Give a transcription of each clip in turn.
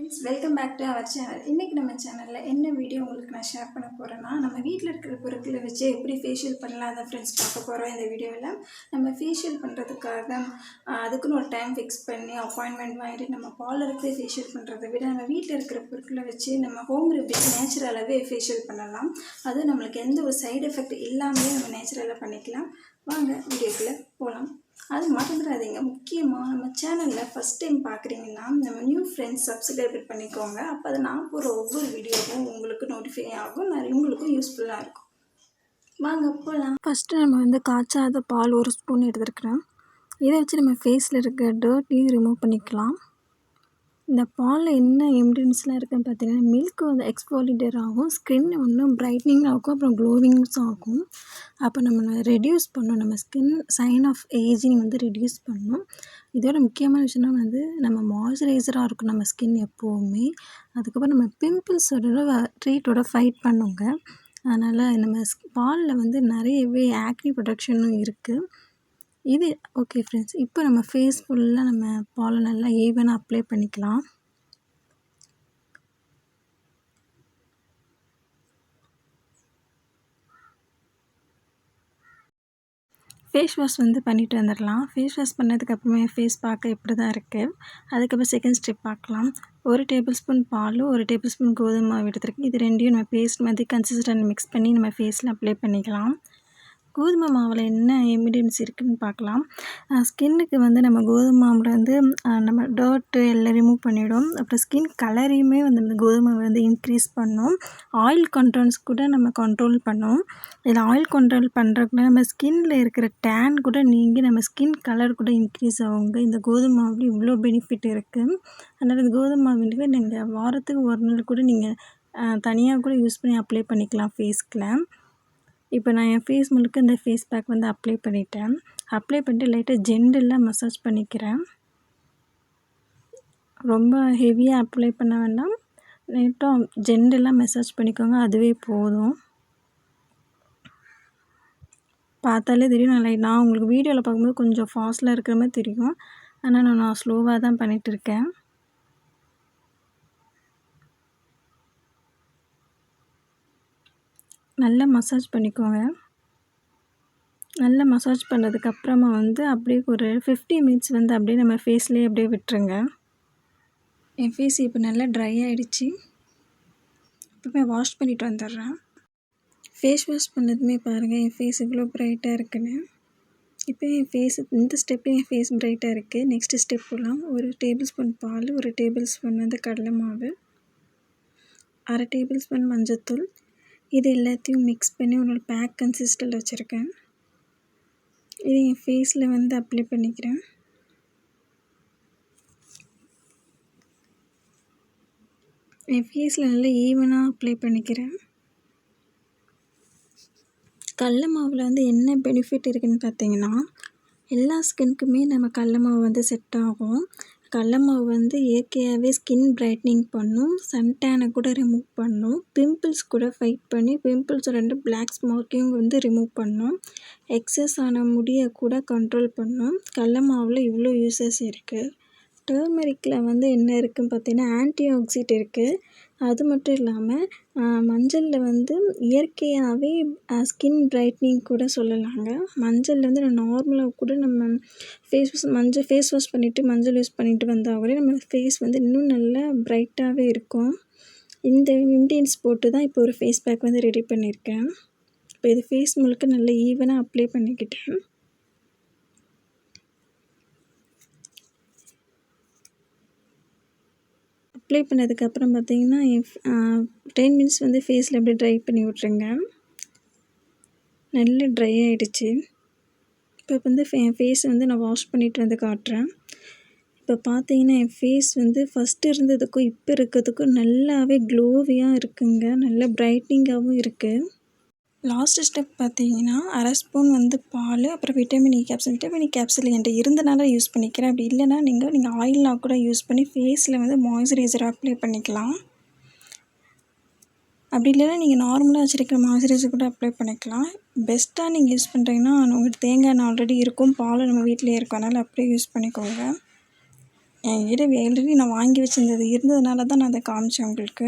Friends, welcome back to our channel. இன்றைக்கி நம்ம சேனலில் என்ன வீடியோ உங்களுக்கு நான் ஷேர் பண்ண போகிறேன்னா, நம்ம வீட்டில் இருக்கிற பொருட்களை வச்சு எப்படி ஃபேஷியல் பண்ணலாம் அதை ஃப்ரெண்ட்ஸ் பார்க்க போகிறோம். இந்த வீடியோவில் நம்ம ஃபேஷியல் பண்ணுறதுக்காக அதுக்குன்னு ஒரு டைம் ஃபிக்ஸ் பண்ணி அப்பாயின்மெண்ட் வாங்கிட்டு நம்ம பார்லருக்கு ஃபேஷியல் பண்ணுறதை விட நம்ம வீட்டில் இருக்கிற பொருட்களை வச்சு நம்ம ஹோம் ரெமெடி நேச்சுரலாகவே ஃபேஷியல் பண்ணலாம். அதுவும் நம்மளுக்கு எந்த ஒரு சைடு எஃபெக்ட் இல்லாமலே நம்ம நேச்சுரலாக பண்ணிக்கலாம். வாங்க வீடியோக்குள்ளே போகலாம். அது மறந்துடாதீங்க, முக்கியமாக நம்ம சேனலில் ஃபஸ்ட் டைம் பார்க்குறீங்கன்னா நம்ம நியூ ஃப்ரெண்ட்ஸ் சப்ஸ்கிரைப் பண்ணிக்கோங்க. அப்போ அதை நான் போகிற ஒவ்வொரு வீடியோவும் உங்களுக்கு நோட்டிஃபை ஆகும், உங்களுக்கும் யூஸ்ஃபுல்லாக இருக்கும். வாங்க போகலாம். ஃபஸ்ட்டு நம்ம காய்ச்சாத பால் 1 ஸ்பூன் எடுத்துருக்குறேன். இதை வச்சு நம்ம ஃபேஸில் இருக்க டர்ட்டையும் ரிமூவ் பண்ணிக்கலாம். இந்த பாலில் என்ன இன்க்ரீடியன்ஸ்லாம் இருக்குதுன்னு பார்த்தீங்கன்னா, மில்க் எக்ஸ்ஃபோலியேட்டர் ஆகும், ஸ்கின் பிரைட்னிங் ஆகும், அப்புறம் க்ளோவிங்ஸும் ஆகும். அப்போ நம்ம ரெடியூஸ் பண்ணணும், நம்ம skin sign of ageing reduce பண்ணணும். இதோட முக்கியமான விஷயம்னா நம்ம மாய்ஸ்சரைசராக இருக்கும் நம்ம ஸ்கின் எப்போவுமே. அதுக்கப்புறம் நம்ம பிம்பிள்ஸோட ட்ரீட்டோட ஃபைட் பண்ணுங்க. அதனால் நம்ம பாலில் நிறையவே ஆக்னி ப்ரொடக்ஷனும் இருக்குது. இது ஓகே ஃப்ரெண்ட்ஸ். இப்போ நம்ம ஃபேஸ் ஃபுல்லாக நம்ம பாலை நல்லா ஈவனாக அப்ளை பண்ணிக்கலாம். ஃபேஸ் வாஷ் பண்ணிட்டு வந்துடலாம். ஃபேஸ் வாஷ் பண்ணதுக்கப்புறமா என் ஃபேஸ் பார்க்க இப்படி தான் இருக்குது. அதுக்கப்புறம் செகண்ட் ஸ்டெப் பார்க்கலாம். 1 டேபிள் ஸ்பூன் பால், 1 டேபிள் ஸ்பூன் கோதுமை மாவு எடுத்துருக்கேன். இது ரெண்டையும் நம்ம பேஸ்ட் மாதிரி கன்சிஸ்டன்ட் மிக்ஸ் பண்ணி நம்ம ஃபேஸில் அப்ளை பண்ணிக்கலாம். கோதுமை மாவில் என்ன இன்க்ரீடியன்ஸ் இருக்குதுன்னு பார்க்கலாம். ஸ்கின்னுக்கு நம்ம கோதுமை மாவில் நம்ம டர்ட்டு எல்லாம் ரிமூவ் பண்ணிவிடும். அப்புறம் ஸ்கின் கலரையுமே இந்த கோதுமை இன்க்ரீஸ் பண்ணும். ஆயில் கண்ட்ரோல்ஸ் கூட நம்ம கண்ட்ரோல் பண்ணும். இதில் ஆயில் கண்ட்ரோல் பண்ணுறதுக்குள்ள நம்ம ஸ்கின்னில் இருக்கிற டேன் கூட நீங்கி நம்ம ஸ்கின் கலர் கூட இன்க்ரீஸ் ஆகுங்க. இந்த கோதுமை மாவில் இவ்வளோ பெனிஃபிட் இருக்குது. அதனால் இந்த கோதுமை மாவு நீங்கள் வாரத்துக்கு 1 நாள் கூட நீங்கள் தனியாக கூட யூஸ் பண்ணி அப்ளை பண்ணிக்கலாம் ஃபேஸ்க்குள்ள. இப்போ நான் என் ஃபேஸ் முழுக்க இந்த ஃபேஸ் பேக் அப்ளை பண்ணிட்டேன். அப்ளை பண்ணிட்டு லைட்டாக ஜென்டிலாக மசாஜ் பண்ணிக்கிறேன். ரொம்ப ஹெவியாக அப்ளை பண்ண வேண்டாம், லைட்டாக ஜென்டிலாக மசாஜ் பண்ணிக்கோங்க, அதுவே போதும். பார்த்தாலே தெரியும். நான் உங்களுக்கு வீடியோவில் பார்க்கும்போது கொஞ்சம் ஃபாஸ்ட்டில் இருக்கிற மாதிரி தெரியும், ஆனால் நான் ஸ்லோவாக தான் பண்ணிகிட்ருக்கேன். நல்லா மசாஜ் பண்ணிக்கோங்க. நல்லா மசாஜ் பண்ணதுக்கப்புறமா அப்படியே ஒரு 50 மினிட்ஸ் அப்படியே நம்ம ஃபேஸ்லேயே அப்படியே விட்டுருங்க. என் ஃபேஸ் இப்போ நல்லா ட்ரை ஆகிடுச்சு. இப்போவே வாஷ் பண்ணிவிட்டு வந்துடுறேன். ஃபேஸ் வாஷ் பண்ணதுமே பாருங்கள் என் ஃபேஸ் இவ்வளோ ப்ரைட்டாக இருக்குன்னு. இப்போ என் ஃபேஸ் இந்த ஸ்டெப்பில் என் ஃபேஸ் ப்ரைட்டாக இருக்குது. நெக்ஸ்ட் ஸ்டெப் போகலாம். 1 டேபிள் ஸ்பூன் பால், 1 டேபிள் ஸ்பூன் கடலை மாவு, 1/2 டேபிள் ஸ்பூன் மஞ்சத்தூள், இது எல்லாத்தையும் மிக்ஸ் பண்ணி ஒரு பேக் கன்சிஸ்டன்ட் வச்சுருக்கேன். இது என் ஃபேஸில் அப்ளை பண்ணிக்கிறேன். என் ஃபேஸில் நல்லா ஈவனாக அப்ளை பண்ணிக்கிறேன். கடல மாவில் என்ன பெனிஃபிட் இருக்குதுன்னு பார்த்தீங்கன்னா, எல்லா ஸ்கின்க்குமே நம்ம கடல மாவு செட் ஆகும். கடல மாவு இயற்கையாகவே ஸ்கின் பிரைட்னிங் பண்ணும், சன்டேனை கூட ரிமூவ் பண்ணும், பிம்பிள்ஸ் கூட ஃபைட் பண்ணி பிம்பிள்ஸோட பிளாக் மார்க்கையும் ரிமூவ் பண்ணும், எக்ஸஸ் ஆன முடியை கூட கண்ட்ரோல் பண்ணும். கடல மாவில் இவ்வளோ யூசஸ் இருக்குது. டர்மரிக்கில் என்ன இருக்குதுன்னு பார்த்தீங்கன்னா, ஆன்டி ஆக்சிடென்ட் இருக்குது. அது மட்டும் இல்லாமல் மஞ்சளில் இயற்கையாகவே ஸ்கின் பிரைட்னிங் கூட சொல்லலாங்க. மஞ்சளில் நார்மலாக கூட நம்ம ஃபேஸ் வாஷ் பண்ணிவிட்டு மஞ்சள் யூஸ் பண்ணிட்டு வந்தால் கூட நம்ம ஃபேஸ் இன்னும் நல்லா பிரைட்டாகவே இருக்கும். இந்த இன்க்ரீடியன்ஸ் போட்டு தான் இப்போ ஒரு ஃபேஸ் பேக் ரெடி பண்ணியிருக்கேன். இப்போ இது ஃபேஸ் முழுக்க நல்லா ஈவனாக அப்ளை பண்ணிக்கிட்டேன். அப்ளை பண்ணதுக்கப்புறம் பார்த்திங்கன்னா 10 மினிட்ஸ் ஃபேஸில் அப்படியே ட்ரை பண்ணி விட்ருங்க. நல்லா ட்ரை ஆகிடுச்சு. இப்போ என் ஃபேஸ் நான் வாஷ் பண்ணிவிட்டு காட்டுறேன். இப்போ பார்த்தீங்கன்னா என் ஃபேஸ் ஃபஸ்ட்டு இருந்ததுக்கும் இப்போ இருக்கிறதுக்கும் நல்லாவே க்ளோவியாக இருக்குங்க, நல்லா பிரைட்னிங்காகவும் இருக்குது. லாஸ்ட்டு ஸ்டெப் பார்த்தீங்கன்னா 1/2 ஸ்பூன் பால், அப்புறம் விட்டமின் இ கேப்சூல் என்கிட்ட இருந்தனால யூஸ் பண்ணிக்கிறேன். அப்படி இல்லைன்னா நீங்கள் ஆயிலாக கூட யூஸ் பண்ணி ஃபேஸில் மாய்ஸ்சரைசர் அப்ளை பண்ணிக்கலாம். அப்படி இல்லைன்னா நீங்கள் நார்மலாக வச்சுருக்கிற மாய்ஸ்சரைசர் கூட அப்ளை பண்ணிக்கலாம். பெஸ்ட்டாக நீங்கள் யூஸ் பண்ணுறீங்கன்னா உங்களுக்கு தேங்காய் எண்ணெய் ஆல்ரெடி இருக்கும், பால் நம்ம வீட்டிலே இருக்கும், அதனால் அப்படியே யூஸ் பண்ணிக்கோங்க. என்கிட்ட ஆல்ரெடி நான் வாங்கி வச்சிருந்தது இருந்ததுனால தான் நான் அதை காமிச்சேன் உங்களுக்கு.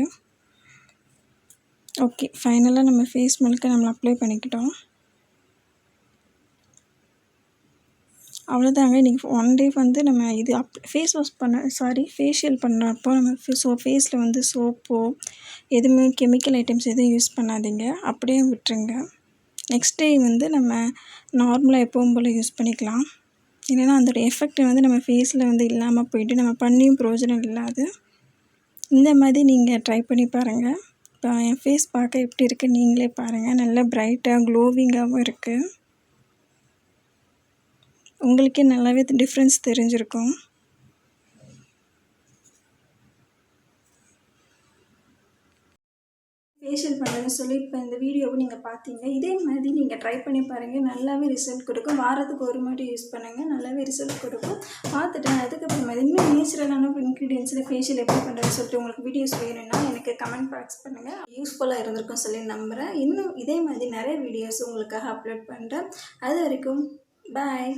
ஓகே, ஃபைனலாக நம்ம ஃபேஸ் மில்க்கை நம்ம அப்ளை பண்ணிக்கிட்டோம். அவ்வளோதாங்க. இன்றைக்கி 1 டே வந்து நம்ம இது ஃபேஸ் வாஷ் ஃபேஷியல் பண்ணுறப்போ நம்ம ஃபேஸில் வந்து சோப்போ எதுவுமே கெமிக்கல் ஐட்டம்ஸ் எதுவும் யூஸ் பண்ணாதீங்க, அப்படியே விட்டுருங்க. நெக்ஸ்ட் டே வந்து நம்ம நார்மலாக எப்பவும் போல் யூஸ் பண்ணிக்கலாம். இல்லைன்னா அதோடய எஃபெக்ட் வந்து நம்ம ஃபேஸில் வந்து இல்லாமல் போயிட்டு நம்ம பண்ணியும் பிரயோஜனம் இல்லாது. இந்த மாதிரி நீங்கள் ட்ரை பண்ணி பாருங்கள். இப்போ என் ஃபேஸ் பார்க்க எப்படி இருக்குது நீங்களே பாருங்கள். நல்லா பிரைட்டாக க்ளோவிங்காகவும் இருக்குது. உங்களுக்கே நல்லாவே டிஃப்ரென்ஸ் தெரிஞ்சிருக்கும். ஃபேஷியல் பண்ணுறதுன்னு சொல்லி இப்போ இந்த வீடியோவை நீங்கள் பார்த்தீங்க. இதே மாதிரி நீங்கள் ட்ரை பண்ணி பாருங்கள், நல்லாவே ரிசல்ட் கொடுக்கும். வாரத்துக்கு ஒரு மாட்டி யூஸ் பண்ணுங்கள், நல்லாவே ரிசல்ட் கொடுக்கும். பார்த்துட்டு அதுக்கப்புறமா இன்னும் நேச்சுரலான இன்க்ரீடியன்ஸில் ஃபேஷியல் எப்படி பண்ணுறதுன்னு சொல்லிட்டு உங்களுக்கு வீடியோஸ் வேணும்னா எனக்கு கமெண்ட் பாக்ஸ் பண்ணுங்கள். யூஸ்ஃபுல்லாக இருந்திருக்கும் சொல்லி நம்புகிறேன். இன்னும் இதே மாதிரி நிறைய வீடியோஸ் உங்களுக்காக அப்லோட் பண்ணுறேன். அது வரைக்கும் பாய்.